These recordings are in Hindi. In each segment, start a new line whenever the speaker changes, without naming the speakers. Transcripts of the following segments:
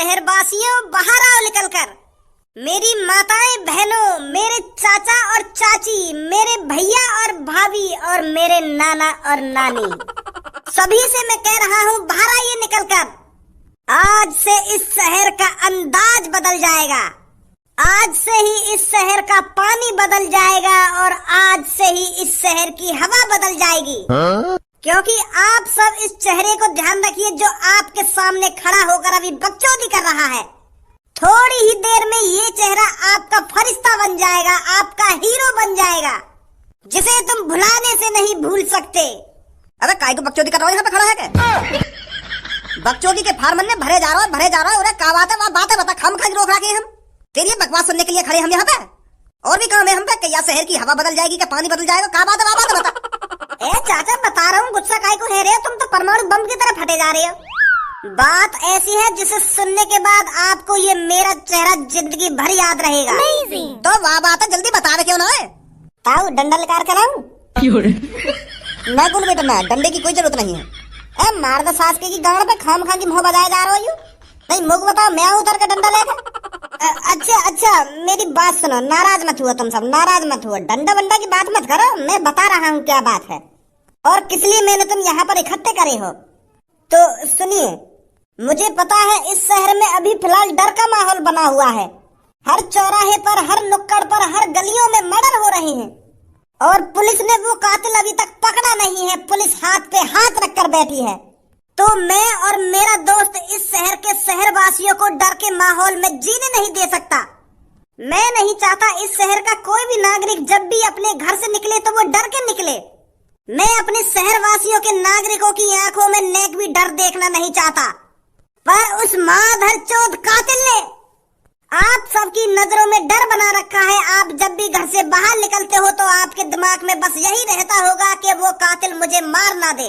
शहरवासियों बाहर आओ निकलकर। मेरी माताएं बहनों, मेरे चाचा और चाची, मेरे भैया और भाभी और मेरे नाना और नानी, सभी से मैं कह रहा हूँ बाहर आइए निकलकर। आज से इस शहर का अंदाज बदल जाएगा, आज से ही इस शहर का पानी बदल जाएगा और आज से ही इस शहर की हवा बदल जाएगी। क्योंकि आप सब इस चेहरे को ध्यान रखिए जो आपके सामने खड़ा होकर अभी बकचोदी कर रहा है। थोड़ी ही देर में ये चेहरा आपका फरिश्ता बन जाएगा, आपका हीरो बन जाएगा, जिसे तुम भुलाने से नहीं भूल सकते।
अबे काय को बकचोदी कर रहा है, यहाँ पे खड़ा है क्या? बकचोदी के फार्मन में भरे जा रहा है। अरे क्या बात है, वहाँ बातें बता, खाम खा रोक रखे हम तेरी बकवास सुनने के लिए खड़े हम यहाँ पे। और भी काम है हम पे कि या शहर की हवा बदल जाएगी, क्या पानी बदल जाएगा, क्या बात है बात बता।
ए चाचा बता रहा हूँ, गुस्सा काय को है रे, तुम तो परमाणु बम की तरह फटे जा रहे हो। बात ऐसी है जिसे सुनने के बाद आपको ये मेरा चेहरा जिंदगी भर याद रहेगा।
तो वाह बात है, जल्दी बता रहे क्यों ना है?
ताऊ डंडा लेकर कराऊं?
ना गुल बेटा ना, डंडे की कोई जरूरत नहीं है।
ए मार दो सास के गांड पे खाम खा की मुंह बजाए जा रहा हो। नहीं मुझे बताओ, मैं उतर के डंडा लेकर। अच्छा मेरी बात सुनो, नाराज मत हुआ, तुम सब नाराज मत हुआ, डंडा बंडा की बात मत करो, मैं बता रहा हूँ क्या बात है और किस लिए मैंने तुम यहाँ पर इकट्ठे करे हो। तो सुनिए, मुझे पता है इस शहर में अभी फिलहाल डर का माहौल बना हुआ है। हर चौराहे पर, हर नुक्कड़ पर, हर गलियों में मर्डर हो रहे हैं और पुलिस ने वो कातिल अभी तक पकड़ा नहीं है। पुलिस हाथ पे हाथ रखकर बैठी है। तो मैं और मेरा दोस्त इस शहर के शहरवासियों को डर के माहौल में जीने नहीं दे सकता। मैं नहीं चाहता इस शहर का कोई भी नागरिक जब भी अपने घर से निकले तो वो डर के निकले। मैं अपने शहरवासियों के नागरिकों की आंखों में नेक भी डर देखना नहीं चाहता। पर उस माधर चौथ कातिल ने आप सबकी नजरों में डर बना रखा है। आप जब भी घर से बाहर निकलते हो तो आपके दिमाग में बस यही रहता होगा कि वो कातिल मुझे मार ना दे,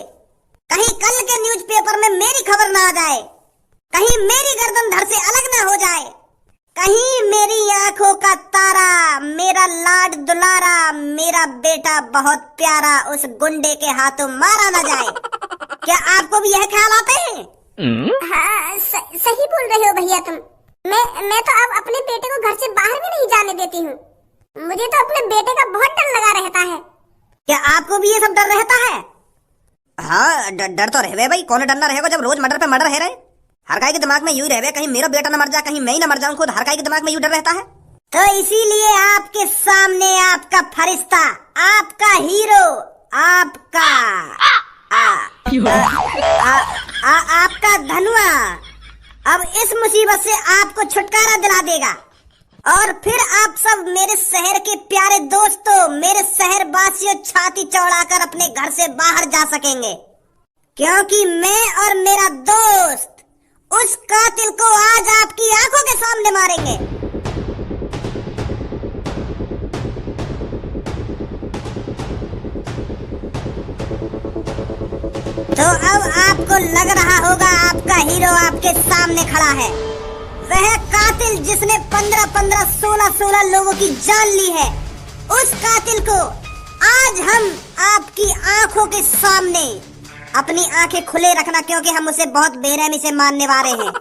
कहीं कल के न्यूज़पेपर में मेरी खबर ना आ जाए, कहीं मेरी गर्दन धड़ से अलग ना हो जाए, कहीं मेरी आंखों का तारा, मेरा लाड दुलारा, मेरा बेटा बहुत प्यारा उस गुंडे के हाथों मारा ना जाए। क्या आपको भी यह ख्याल आते हैं?
हाँ, सही बोल रहे हो भैया तुम। मैं तो अब अपने बेटे को घर से बाहर भी नहीं जाने देती हूँ। मुझे तो अपने बेटे का बहुत डर लगा रहता है।
क्या आपको भी ये सब डर रहता है?
हाँ डर तो रहे भाई, कौन डरना रहेगा जब रोज मर्डर पे मर्डर है रहे। हर गाय के दिमाग में यूं रहे, कहीं मेरा बेटा न मर जाए, कहीं मैं ही न मर जाऊं खुद। हर गाय के दिमाग में यूं डर रहता है।
तो इसीलिए आपके सामने आपका फरिश्ता, आपका हीरो, आपका आपका धनुआ अब इस मुसीबत से आपको छुटकारा दिला देगा और फिर आप सब मेरे शहर के प्यारे दोस्तों, मेरे शहरवासियों, छाती चौड़ाकर अपने घर से बाहर जा सकेंगे। क्योंकि मैं और मेरा दोस्त उस कातिल को आज आपकी आंखों के सामने मारेंगे। तो अब आपको लग रहा होगा आपका हीरो आपके सामने खड़ा है, वह कातिल जिसने 15-15, 16-16 लोगों की जान ली है। उस कातिल को आज हम आपकी आंखों के सामने, अपनी आंखें खुले रखना क्योंकि हम उसे बहुत बेरहमी से मारने वाले हैं।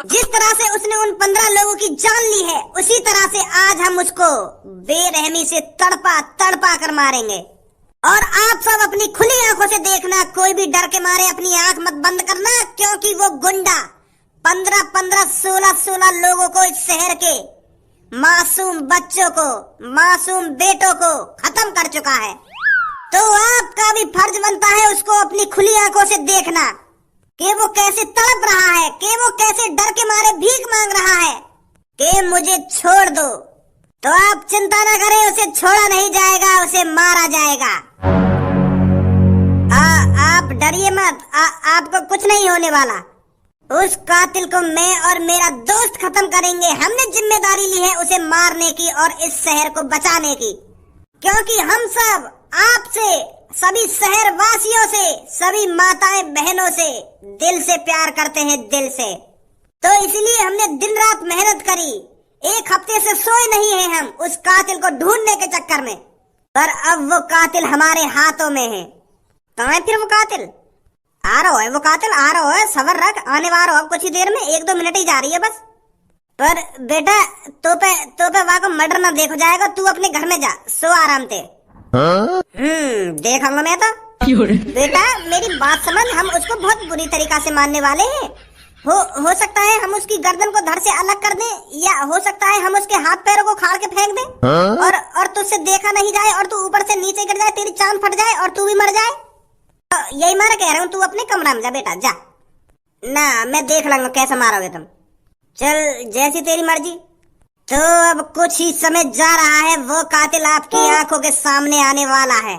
जिस तरह से उसने उन 15 लोगों की जान ली है, उसी तरह से आज हम उसको बेरहमी से तड़पा तड़पा कर मारेंगे। और आप सब अपनी खुली आंखों से देखना, कोई भी डर के मारे अपनी आंख मत बंद करना, क्योंकि वो गुंडा 15-15, 16-16 लोगों को, इस शहर के मासूम बच्चों को, मासूम बेटों को खत्म कर चुका है। तो आपका भी फर्ज बनता है उसको अपनी खुली आंखों से देखना कि वो कैसे तड़प रहा है, कि वो कैसे डर के मारे भीख मांग रहा है कि मुझे छोड़ दो। तो आप चिंता ना करें, उसे छोड़ा नहीं जाएगा, उसे मारा जाएगा। आप डरिए मत, आपको कुछ नहीं होने वाला। उस कातिल को मैं और मेरा दोस्त खत्म करेंगे। हमने जिम्मेदारी ली है उसे मारने की और इस शहर को बचाने की, क्योंकि हम सब आपसे, सभी शहरवासियों से, सभी माताएं बहनों से दिल से प्यार करते हैं, दिल से। तो इसलिए हमने दिन रात मेहनत करी, एक हफ्ते से सोए नहीं हैं हम उस कातिल को ढूंढने के चक्कर में। पर अब वो कातिल हमारे हाथों में है। कहाँ है फिर वो कातिल? आ रहा है वो कातिल, आ रहा है, सबर रख, आने वाला हो कुछ ही देर में, 1-2 मिनट ही जा रही है बस। पर बेटा तो पे वहां को मर्डर ना देखो जाएगा, तू अपने घर में जा, सो आराम से। देखूंगा मैं तो। बेटा मेरी बात समझ, हम उसको बहुत बुरी तरीका से मारने वाले हैं। हो सकता है हम उसकी गर्दन को धड़ से अलग कर दें, या हो सकता है हम उसके हाथ पैरों को खाड़ के फेंक दें, और तुझसे देखा नहीं जाए और तू ऊपर से नीचे गिर जाए, तेरी चांद फट जाए और तू भी मर जाए। तो यही मैं कह रहा हूँ, तू अपने कमरा में जा बेटा, जा ना, मैं देख लूंगा कैसे मारोगे तुम। चल जैसी तेरी मर्जी। तो अब कुछ ही समय जा रहा है, वो कातिल आपकी आंखों के सामने आने वाला है।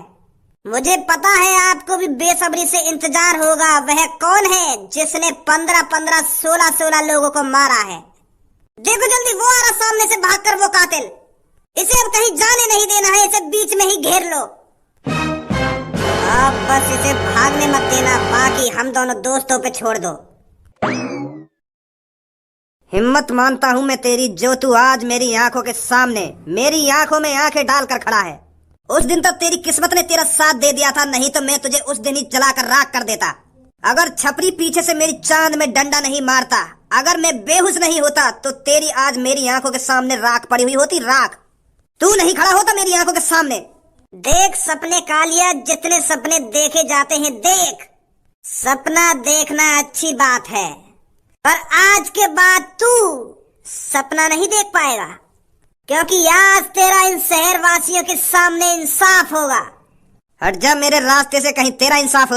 मुझे पता है आपको भी बेसब्री से इंतजार होगा, वह कौन है जिसने 15-15, 16-16 लोगों को मारा है। देखो जल्दी, वो आ रहा सामने से भागकर, वो कातिल। इसे अब कहीं जाने नहीं देना है, इसे बीच में ही घेर लो। अब बस इसे भागने मत देना, बाकी हम दोनों दोस्तों पे छोड़ दो।
हिम्मत मानता हूं मैं तेरी, जो तू आज मेरी आंखों के सामने, मेरी आंखों में आंखें डालकर खड़ा है। उस दिन तक तेरी किस्मत ने तेरा साथ दे दिया था, नहीं तो मैं तुझे उस दिन ही जलाकर राख कर देता। अगर छपरी पीछे से मेरी चांद में डंडा नहीं मारता, अगर मैं बेहोश नहीं होता, तो तेरी आज मेरी आंखों के सामने राख पड़ी हुई होती, राख। तू नहीं खड़ा होता मेरी आंखों के सामने।
देख सपने कालिया, जितने सपने देखे जाते हैं देख। सपना देखना अच्छी बात है, पर आज के बाद तू सपना नहीं देख पाएगा, क्योंकि आज तेरा इन शहर वासियों के सामने इंसाफ होगा।
हट जा मेरे रास्ते से, कहीं तेरा इंसाफ हो